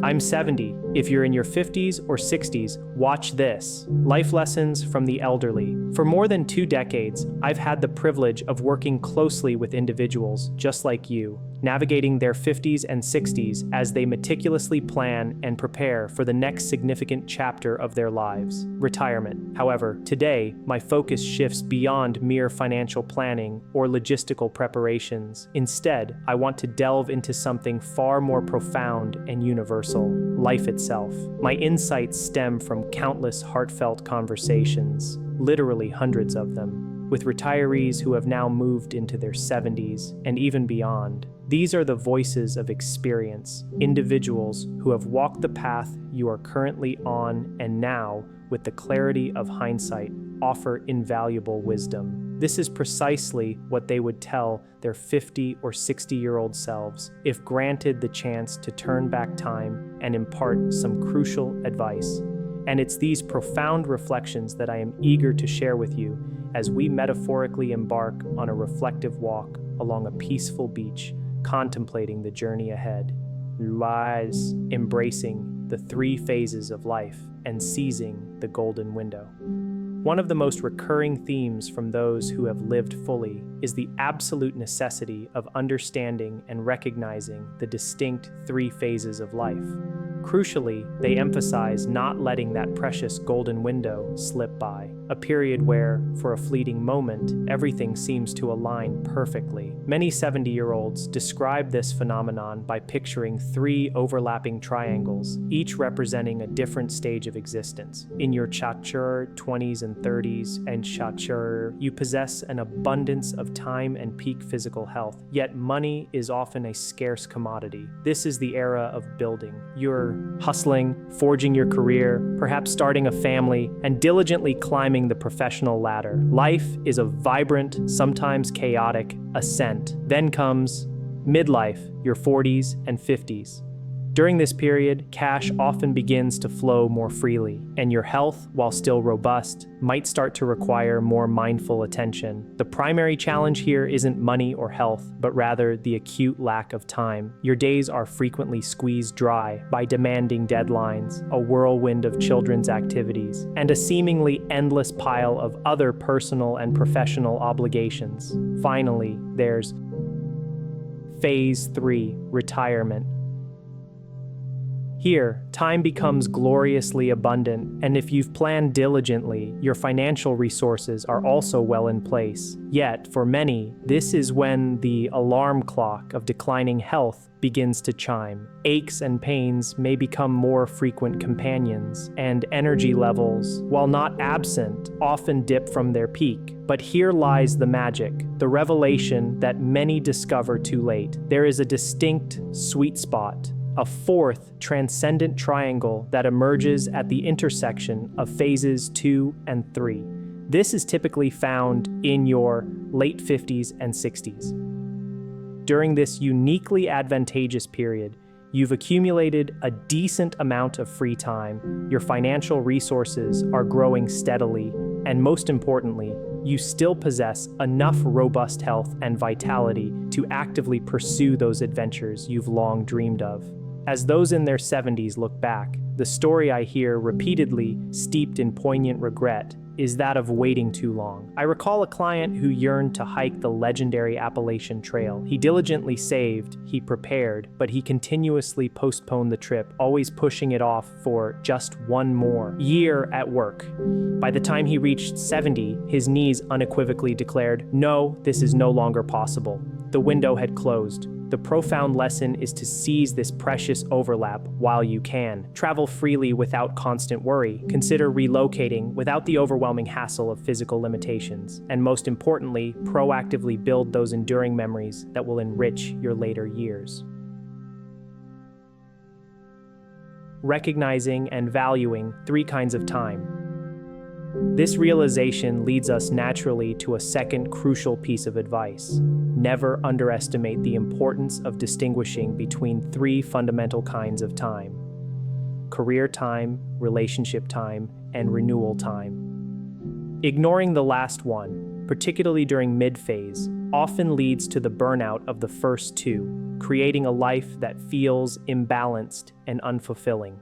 I'm 70. If you're in your 50s or 60s, watch this. Life lessons from the elderly. For more than 2 decades, I've had the privilege of working closely with individuals just like you, navigating their 50s and 60s as they meticulously plan and prepare for the next significant chapter of their lives, retirement. However, today, my focus shifts beyond mere financial planning or logistical preparations. Instead, I want to delve into something far more profound and universal: life itself. My insights stem from countless heartfelt conversations, literally hundreds of them, with retirees who have now moved into their 70s and even beyond. These are the voices of experience, individuals who have walked the path you are currently on and now, with the clarity of hindsight, offer invaluable wisdom. This is precisely what they would tell their 50 or 60-year-old selves if granted the chance to turn back time and impart some crucial advice. And it's these profound reflections that I am eager to share with you as we metaphorically embark on a reflective walk along a peaceful beach, contemplating the journey ahead, lies embracing the 3 phases of life and seizing the golden window. One of the most recurring themes from those who have lived fully is the absolute necessity of understanding and recognizing the distinct 3 phases of life. Crucially, they emphasize not letting that precious golden window slip by, a period where, for a fleeting moment, everything seems to align perfectly. Many 70-year-olds describe this phenomenon by picturing 3 overlapping triangles, each representing a different stage of existence. In your chatur, 20s and 30s, and chatur, you possess an abundance of time and peak physical health, yet money is often a scarce commodity. This is the era of building. You're hustling, forging your career, perhaps starting a family, and diligently climbing the professional ladder. Life is a vibrant, sometimes chaotic ascent. Then comes midlife, your 40s and 50s. During this period, cash often begins to flow more freely, and your health, while still robust, might start to require more mindful attention. The primary challenge here isn't money or health, but rather the acute lack of time. Your days are frequently squeezed dry by demanding deadlines, a whirlwind of children's activities, and a seemingly endless pile of other personal and professional obligations. Finally, there's Phase 3, retirement. Here, time becomes gloriously abundant, and if you've planned diligently, your financial resources are also well in place. Yet, for many, this is when the alarm clock of declining health begins to chime. Aches and pains may become more frequent companions, and energy levels, while not absent, often dip from their peak. But here lies the magic, the revelation that many discover too late. There is a distinct sweet spot, a 4th transcendent triangle that emerges at the intersection of phases 2 and 3. This is typically found in your late 50s and 60s. During this uniquely advantageous period, you've accumulated a decent amount of free time, your financial resources are growing steadily, and most importantly, you still possess enough robust health and vitality to actively pursue those adventures you've long dreamed of. As those in their 70s look back, the story I hear repeatedly, steeped in poignant regret, is that of waiting too long. I recall a client who yearned to hike the legendary Appalachian Trail. He diligently saved, he prepared, but he continuously postponed the trip, always pushing it off for just one more year at work. By the time he reached 70, his knees unequivocally declared, "No, this is no longer possible." The window had closed. The profound lesson is to seize this precious overlap while you can. Travel freely without constant worry. Consider relocating without the overwhelming hassle of physical limitations. And most importantly, proactively build those enduring memories that will enrich your later years. Recognizing and valuing 3 kinds of time. This realization leads us naturally to a second crucial piece of advice. Never underestimate the importance of distinguishing between 3 fundamental kinds of time: career time, relationship time, and renewal time. Ignoring the last one, particularly during mid-phase, often leads to the burnout of the first two, creating a life that feels imbalanced and unfulfilling.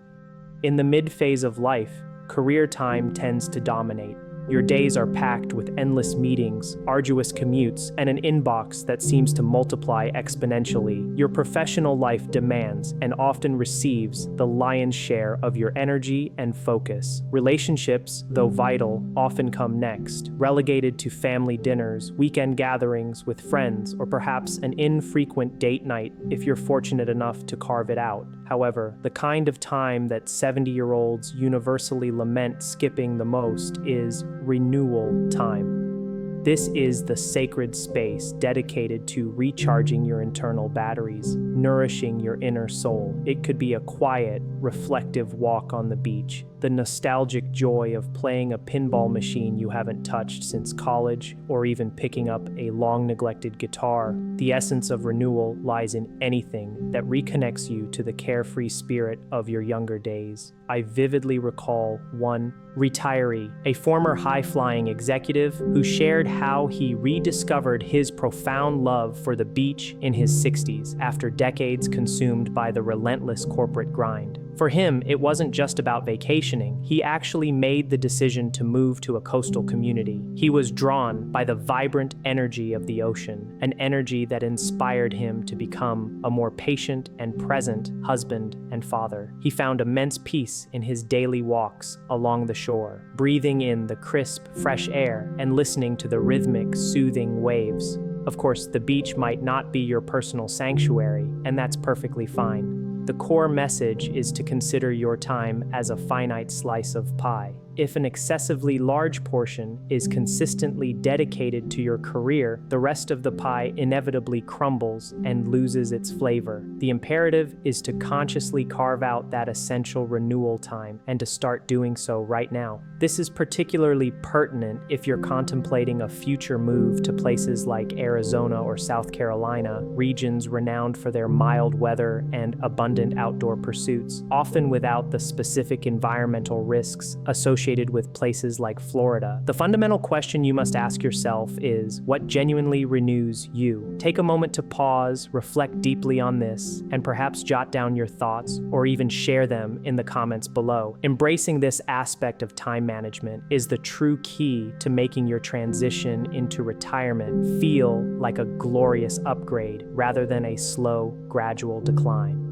In the mid-phase of life, career time tends to dominate. Your days are packed with endless meetings, arduous commutes, and an inbox that seems to multiply exponentially. Your professional life demands and often receives the lion's share of your energy and focus. Relationships, though vital, often come next, relegated to family dinners, weekend gatherings with friends, or perhaps an infrequent date night if you're fortunate enough to carve it out. However, the kind of time that 70-year-olds universally lament skipping the most is renewal time. This is the sacred space dedicated to recharging your internal batteries, nourishing your inner soul. It could be a quiet, reflective walk on the beach, the nostalgic joy of playing a pinball machine you haven't touched since college, or even picking up a long-neglected guitar. The essence of renewal lies in anything that reconnects you to the carefree spirit of your younger days. I vividly recall one retiree, a former high-flying executive who shared how he rediscovered his profound love for the beach in his 60s after decades consumed by the relentless corporate grind. For him, it wasn't just about vacationing. He actually made the decision to move to a coastal community. He was drawn by the vibrant energy of the ocean, an energy that inspired him to become a more patient and present husband and father. He found immense peace in his daily walks along the shore, breathing in the crisp, fresh air and listening to the rhythmic, soothing waves. Of course, the beach might not be your personal sanctuary, and that's perfectly fine. The core message is to consider your time as a finite slice of pie. If an excessively large portion is consistently dedicated to your career, the rest of the pie inevitably crumbles and loses its flavor. The imperative is to consciously carve out that essential renewal time and to start doing so right now. This is particularly pertinent if you're contemplating a future move to places like Arizona or South Carolina, regions renowned for their mild weather and abundant outdoor pursuits, often without the specific environmental risks associated with places like Florida. The fundamental question you must ask yourself is, what genuinely renews you? Take a moment to pause, reflect deeply on this, and perhaps jot down your thoughts or even share them in the comments below. Embracing this aspect of time management is the true key to making your transition into retirement feel like a glorious upgrade rather than a slow, gradual decline.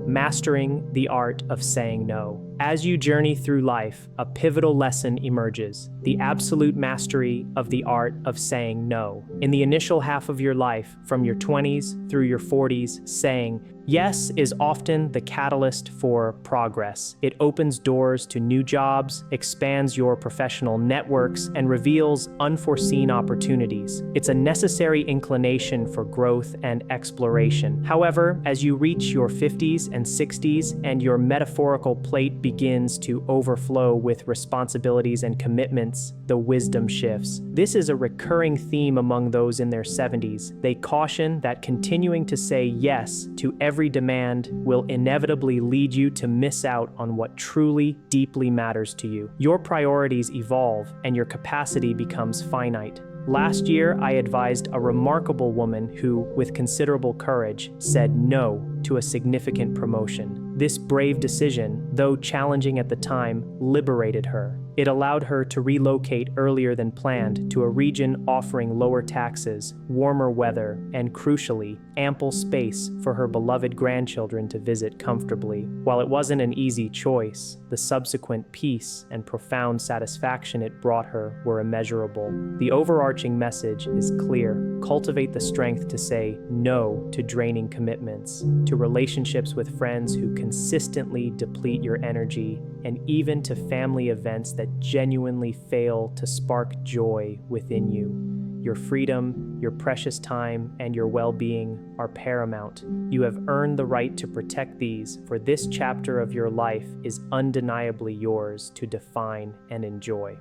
Mastering the art of saying no. As you journey through life, a pivotal lesson emerges: the absolute mastery of the art of saying no. In the initial half of your life, from your 20s through your 40s, saying yes is often the catalyst for progress. It opens doors to new jobs, expands your professional networks, and reveals unforeseen opportunities. It's a necessary inclination for growth and exploration. However, as you reach your 50s and 60s and your metaphorical plate begins to overflow with responsibilities and commitments, the wisdom shifts. This is a recurring theme among those in their 70s. They caution that continuing to say yes to every demand will inevitably lead you to miss out on what truly, deeply matters to you. Your priorities evolve and your capacity becomes finite. Last year, I advised a remarkable woman who, with considerable courage, said no to a significant promotion. This brave decision, though challenging at the time, liberated her. It allowed her to relocate earlier than planned to a region offering lower taxes, warmer weather, and crucially, ample space for her beloved grandchildren to visit comfortably. While it wasn't an easy choice, the subsequent peace and profound satisfaction it brought her were immeasurable. The overarching message is clear: cultivate the strength to say no to draining commitments, to relationships with friends who consistently deplete your energy, and even to family events that genuinely fail to spark joy within you. Your freedom, your precious time, and your well-being are paramount. You have earned the right to protect these, for this chapter of your life is undeniably yours to define and enjoy.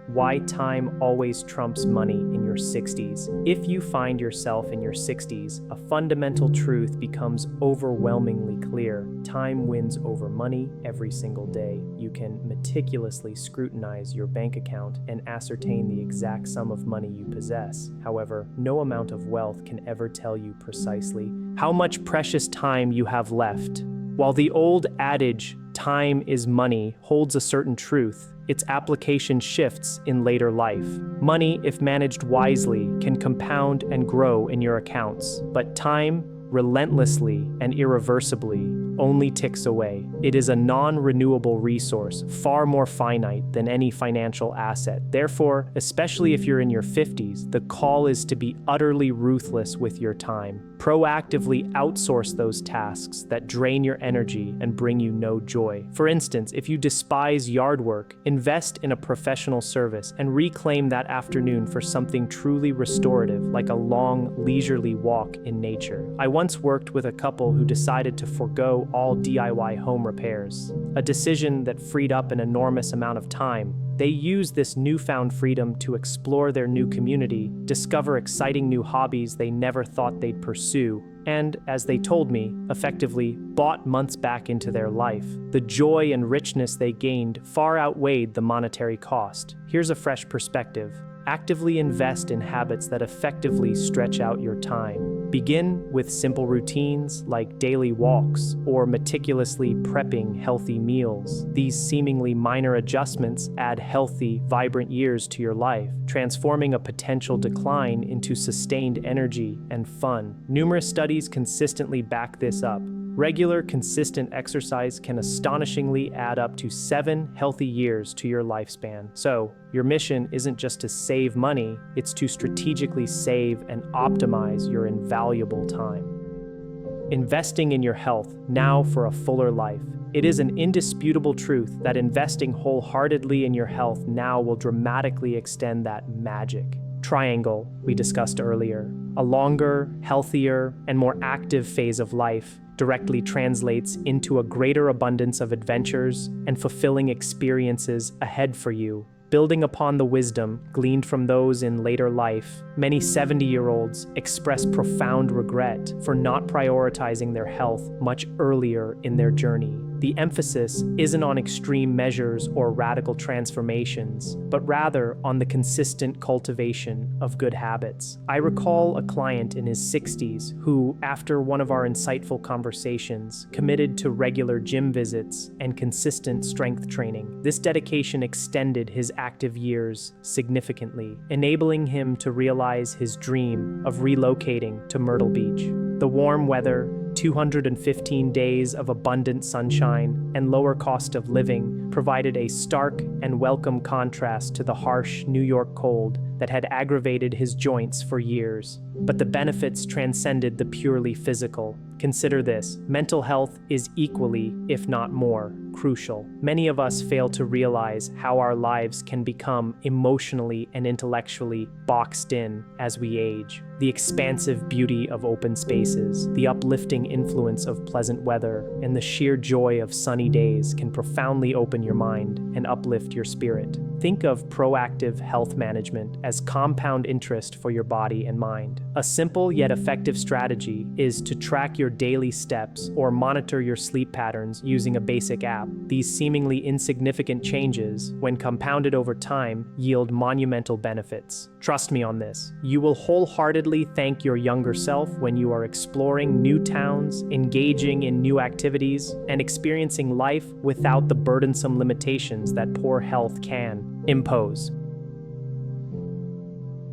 why time always trumps money in your 60s. If you find yourself in your 60s, a fundamental truth becomes overwhelmingly clear. Time wins over money every single day. You can meticulously scrutinize your bank account and ascertain the exact sum of money you possess. However, no amount of wealth can ever tell you precisely how much precious time you have left. While the old adage, time is money, holds a certain truth, its application shifts in later life. Money, if managed wisely, can compound and grow in your accounts, but time, relentlessly and irreversibly, only ticks away. It is a non-renewable resource, far more finite than any financial asset. Therefore, especially if you're in your 50s, the call is to be utterly ruthless with your time. Proactively outsource those tasks that drain your energy and bring you no joy. For instance, if you despise yard work, invest in a professional service and reclaim that afternoon for something truly restorative, like a long, leisurely walk in nature. I once worked with a couple who decided to forego all DIY home repairs, a decision that freed up an enormous amount of time. They used this newfound freedom to explore their new community, discover exciting new hobbies they never thought they'd pursue, and, as they told me, effectively bought months back into their life. The joy and richness they gained far outweighed the monetary cost. Here's a fresh perspective. Actively invest in habits that effectively stretch out your time. Begin with simple routines like daily walks or meticulously prepping healthy meals. These seemingly minor adjustments add healthy, vibrant years to your life, transforming a potential decline into sustained energy and fun. Numerous studies consistently back this up. Regular, consistent exercise can astonishingly add up to 7 healthy years to your lifespan. So, your mission isn't just to save money, it's to strategically save and optimize your invaluable time. Investing in your health now for a fuller life. It is an indisputable truth that investing wholeheartedly in your health now will dramatically extend that magic triangle we discussed earlier. A longer, healthier, and more active phase of life directly translates into a greater abundance of adventures and fulfilling experiences ahead for you. Building upon the wisdom gleaned from those in later life, many 70-year-olds express profound regret for not prioritizing their health much earlier in their journey. The emphasis isn't on extreme measures or radical transformations, but rather on the consistent cultivation of good habits. I recall a client in his 60s who, after one of our insightful conversations, committed to regular gym visits and consistent strength training. This dedication extended his active years significantly, enabling him to realize his dream of relocating to Myrtle Beach. The warm weather, 215 days of abundant sunshine, and lower cost of living provided a stark and welcome contrast to the harsh New York cold that had aggravated his joints for years. But the benefits transcended the purely physical. Consider this: mental health is equally, if not more, crucial. Many of us fail to realize how our lives can become emotionally and intellectually boxed in as we age. The expansive beauty of open spaces, the uplifting influence of pleasant weather, and the sheer joy of sunny days can profoundly open your mind and uplift your spirit. Think of proactive health management as compound interest for your body and mind. A simple yet effective strategy is to track your daily steps or monitor your sleep patterns using a basic app. These seemingly insignificant changes, when compounded over time, yield monumental benefits. Trust me on this. You will wholeheartedly thank your younger self when you are exploring new towns, engaging in new activities, and experiencing life without the burdensome limitations that poor health can impose.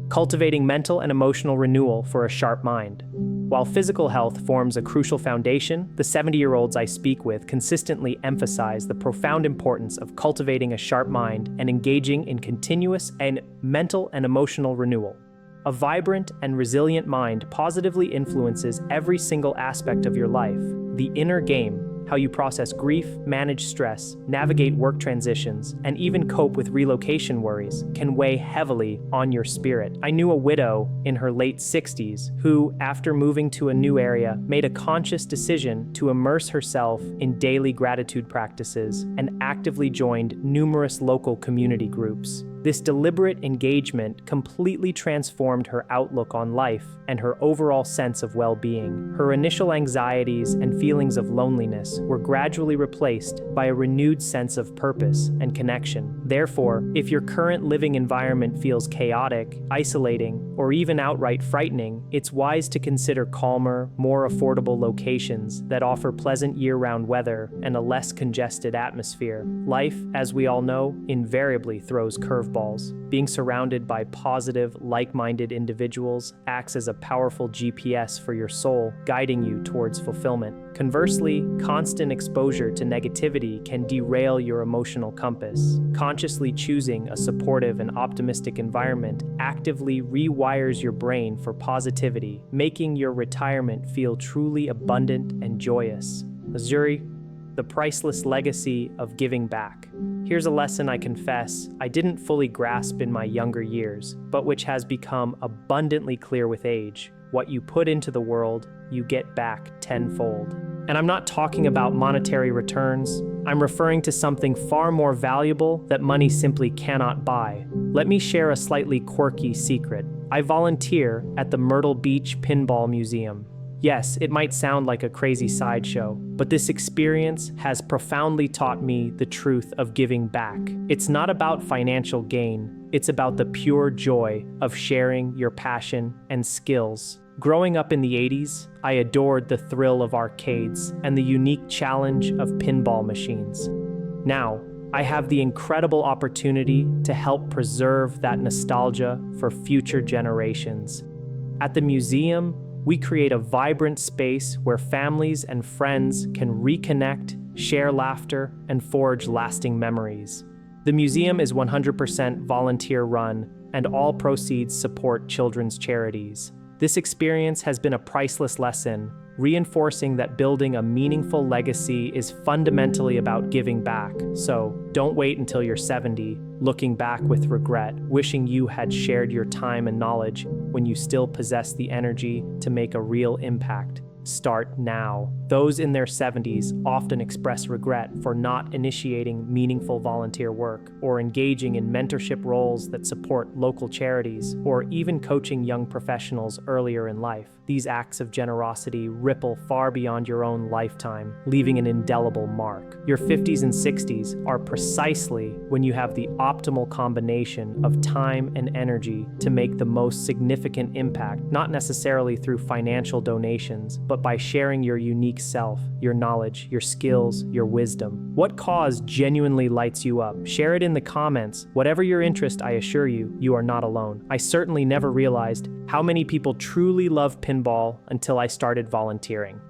Cultivating mental and emotional renewal for a sharp mind. While physical health forms a crucial foundation, the 70-year-olds I speak with consistently emphasize the profound importance of cultivating a sharp mind and engaging in continuous and mental and emotional renewal. A vibrant and resilient mind positively influences every single aspect of your life. The inner game, how you process grief, manage stress, navigate work transitions, and even cope with relocation worries, can weigh heavily on your spirit. I knew a widow in her late 60s who, after moving to a new area, made a conscious decision to immerse herself in daily gratitude practices and actively joined numerous local community groups. This deliberate engagement completely transformed her outlook on life and her overall sense of well-being. Her initial anxieties and feelings of loneliness were gradually replaced by a renewed sense of purpose and connection. Therefore, if your current living environment feels chaotic, isolating, or even outright frightening, it's wise to consider calmer, more affordable locations that offer pleasant year-round weather and a less congested atmosphere. Life, as we all know, invariably throws curveballs. Being surrounded by positive, like-minded individuals acts as a powerful GPS for your soul, guiding you towards fulfillment. Conversely, constant exposure to negativity can derail your emotional compass. Consciously choosing a supportive and optimistic environment actively rewires your brain for positivity, making your retirement feel truly abundant and joyous. Azuri, the priceless legacy of giving back. Here's a lesson I confess I didn't fully grasp in my younger years, but which has become abundantly clear with age. What you put into the world, you get back tenfold. And I'm not talking about monetary returns. I'm referring to something far more valuable that money simply cannot buy. Let me share a slightly quirky secret. I volunteer at the Myrtle Beach Pinball Museum. Yes, it might sound like a crazy sideshow, but this experience has profoundly taught me the truth of giving back. It's not about financial gain, it's about the pure joy of sharing your passion and skills. Growing up in the 80s, I adored the thrill of arcades and the unique challenge of pinball machines. Now, I have the incredible opportunity to help preserve that nostalgia for future generations. At the museum, we create a vibrant space where families and friends can reconnect, share laughter, and forge lasting memories. The museum is 100% volunteer-run, and all proceeds support children's charities. This experience has been a priceless lesson, reinforcing that building a meaningful legacy is fundamentally about giving back. So, don't wait until you're 70, looking back with regret, wishing you had shared your time and knowledge when you still possess the energy to make a real impact. Start now. Those in their 70s often express regret for not initiating meaningful volunteer work or engaging in mentorship roles that support local charities or even coaching young professionals earlier in life. These acts of generosity ripple far beyond your own lifetime, leaving an indelible mark. Your 50s and 60s are precisely when you have the optimal combination of time and energy to make the most significant impact, not necessarily through financial donations, but by sharing your unique self, your knowledge, your skills, your wisdom. What cause genuinely lights you up? Share it in the comments. Whatever your interest, I assure you, you are not alone. I certainly never realized how many people truly love pinball until I started volunteering.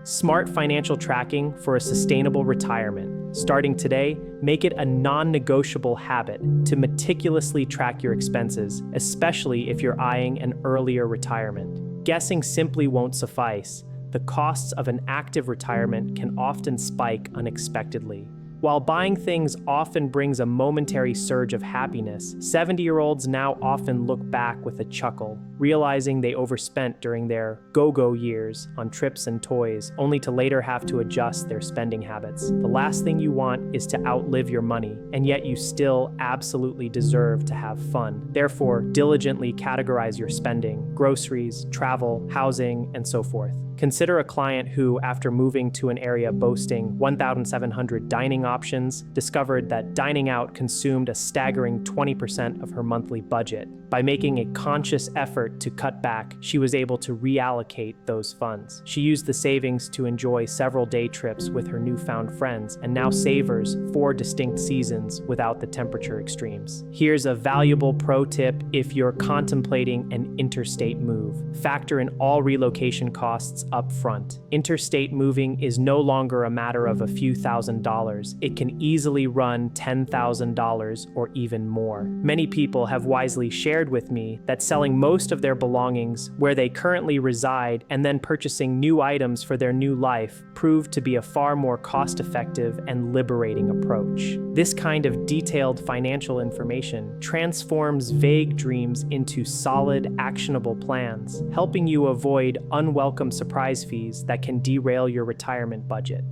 Smart financial tracking for a sustainable retirement. Starting today, make it a non-negotiable habit to meticulously track your expenses, especially if you're eyeing an earlier retirement. Guessing simply won't suffice. The costs of an active retirement can often spike unexpectedly. While buying things often brings a momentary surge of happiness, 70-year-olds now often look back with a chuckle, realizing they overspent during their go-go years on trips and toys, only to later have to adjust their spending habits. The last thing you want is to outlive your money, and yet you still absolutely deserve to have fun. Therefore, diligently categorize your spending: groceries, travel, housing, and so forth. Consider a client who, after moving to an area boasting 1,700 dining options, discovered that dining out consumed a staggering 20% of her monthly budget. By making a conscious effort to cut back, she was able to reallocate those funds. She used the savings to enjoy several day trips with her newfound friends and now savors 4 distinct seasons without the temperature extremes. Here's a valuable pro tip if you're contemplating an interstate move. Factor in all relocation costs up front. Interstate moving is no longer a matter of a few $1,000s. It can easily run $10,000 or even more. Many people have wisely shared with me that selling most of their belongings where they currently reside and then purchasing new items for their new life proved to be a far more cost-effective and liberating approach. This kind of detailed financial information transforms vague dreams into solid, actionable plans, helping you avoid unwelcome surprise fees that can derail your retirement budget.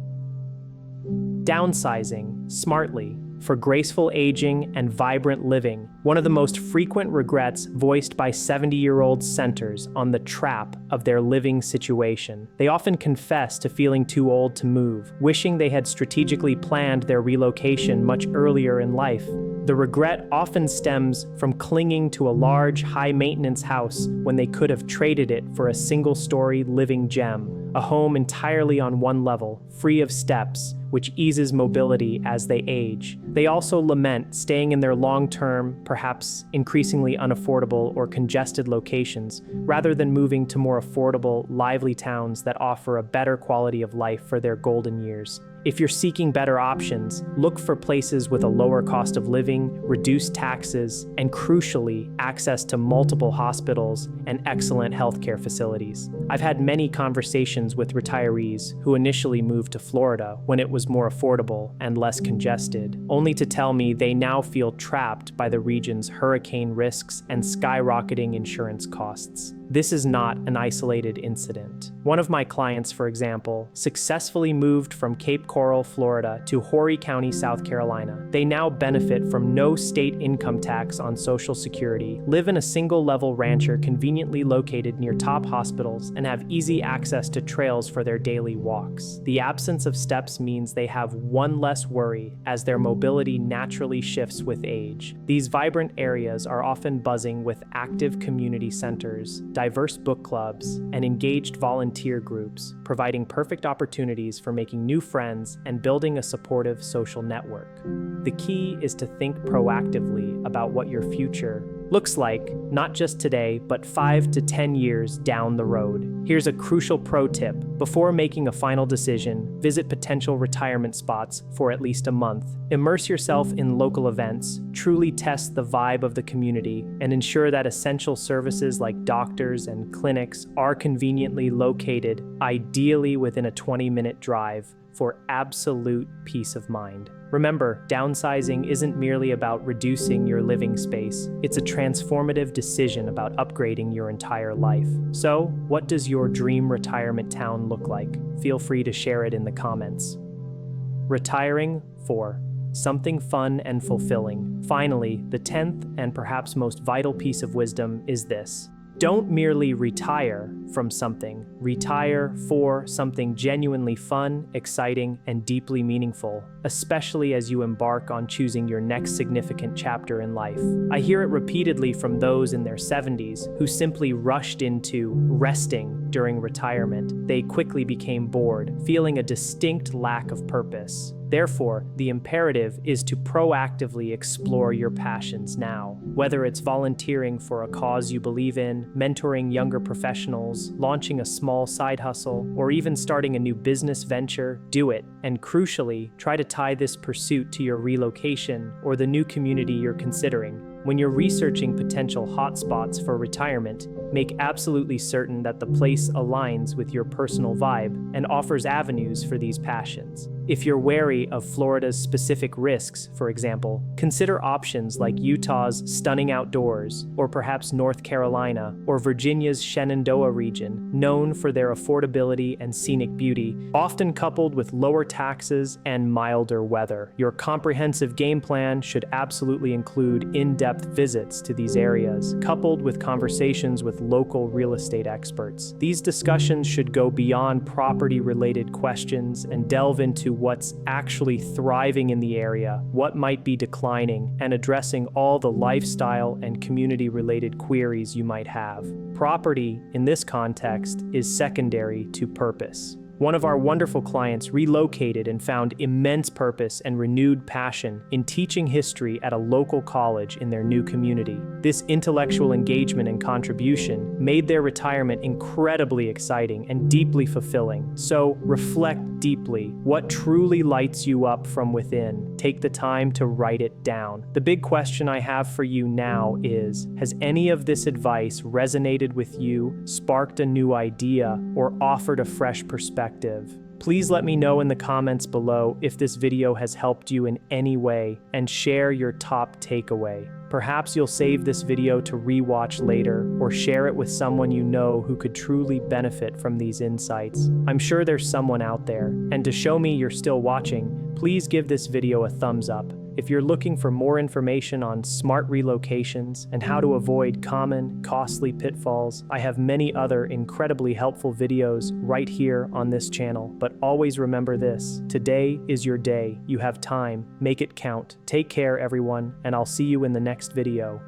Downsizing smartly. for graceful aging and vibrant living, one of the most frequent regrets voiced by 70-year-olds centers on the trap of their living situation. They often confess to feeling too old to move, wishing they had strategically planned their relocation much earlier in life. The regret often stems from clinging to a large, high-maintenance house when they could have traded it for a single-story living gem, a home entirely on one level, free of steps, which eases mobility as they age. They also lament staying in their long-term, perhaps increasingly unaffordable or congested locations, rather than moving to more affordable, lively towns that offer a better quality of life for their golden years. If you're seeking better options, look for places with a lower cost of living, reduced taxes, and crucially, access to multiple hospitals and excellent healthcare facilities. I've had many conversations with retirees who initially moved to Florida when it was more affordable and less congested, only to tell me they now feel trapped by the region's hurricane risks and skyrocketing insurance costs. This is not an isolated incident. One of my clients, for example, successfully moved from Cape Coral, Florida to Horry County, South Carolina. They now benefit from no state income tax on Social Security, live in a single-level rancher conveniently located near top hospitals, and have easy access to trails for their daily walks. The absence of steps means they have one less worry as their mobility naturally shifts with age. These vibrant areas are often buzzing with active community centers, diverse book clubs, and engaged volunteer groups, providing perfect opportunities for making new friends and building a supportive social network. The key is to think proactively about what your future looks like, not just today, but 5 to 10 years down the road. Here's a crucial pro tip. Before making a final decision, visit potential retirement spots for at least a month. Immerse yourself in local events, truly test the vibe of the community, and ensure that essential services like doctors and clinics are conveniently located, ideally within a 20-minute drive, for absolute peace of mind. Remember, downsizing isn't merely about reducing your living space. It's a transformative decision about upgrading your entire life. So, what does your dream retirement town look like? Feel free to share it in the comments. Retiring for something fun and fulfilling. Finally, the 10th and perhaps most vital piece of wisdom is this. Don't merely retire from something. Retire for something genuinely fun, exciting, and deeply meaningful, especially as you embark on choosing your next significant chapter in life. I hear it repeatedly from those in their 70s who simply rushed into resting during retirement. They quickly became bored, feeling a distinct lack of purpose. Therefore, the imperative is to proactively explore your passions now. Whether it's volunteering for a cause you believe in, mentoring younger professionals, launching a small side hustle, or even starting a new business venture, do it. And crucially, try to tie this pursuit to your relocation or the new community you're considering. When you're researching potential hotspots for retirement, make absolutely certain that the place aligns with your personal vibe and offers avenues for these passions. If you're wary of Florida's specific risks, for example, consider options like Utah's stunning outdoors, or perhaps North Carolina or Virginia's Shenandoah region, known for their affordability and scenic beauty, often coupled with lower taxes and milder weather. Your comprehensive game plan should absolutely include in-depth visits to these areas, coupled with conversations with local real estate experts. These discussions should go beyond property-related questions and delve into what's actually thriving in the area, what might be declining, and addressing all the lifestyle and community-related queries you might have. Property, in this context, is secondary to purpose. One of our wonderful clients relocated and found immense purpose and renewed passion in teaching history at a local college in their new community. This intellectual engagement and contribution made their retirement incredibly exciting and deeply fulfilling. So, reflect deeply. What truly lights you up from within? Take the time to write it down. The big question I have for you now is, has any of this advice resonated with you, sparked a new idea, or offered a fresh perspective? Please let me know in the comments below if this video has helped you in any way, and share your top takeaway. Perhaps you'll save this video to rewatch later, or share it with someone you know who could truly benefit from these insights. I'm sure there's someone out there, and to show me you're still watching, please give this video a thumbs up. If you're looking for more information on smart relocations and how to avoid common, costly pitfalls, I have many other incredibly helpful videos right here on this channel. But always remember this: today is your day. You have time. Make it count. Take care, everyone, and I'll see you in the next video.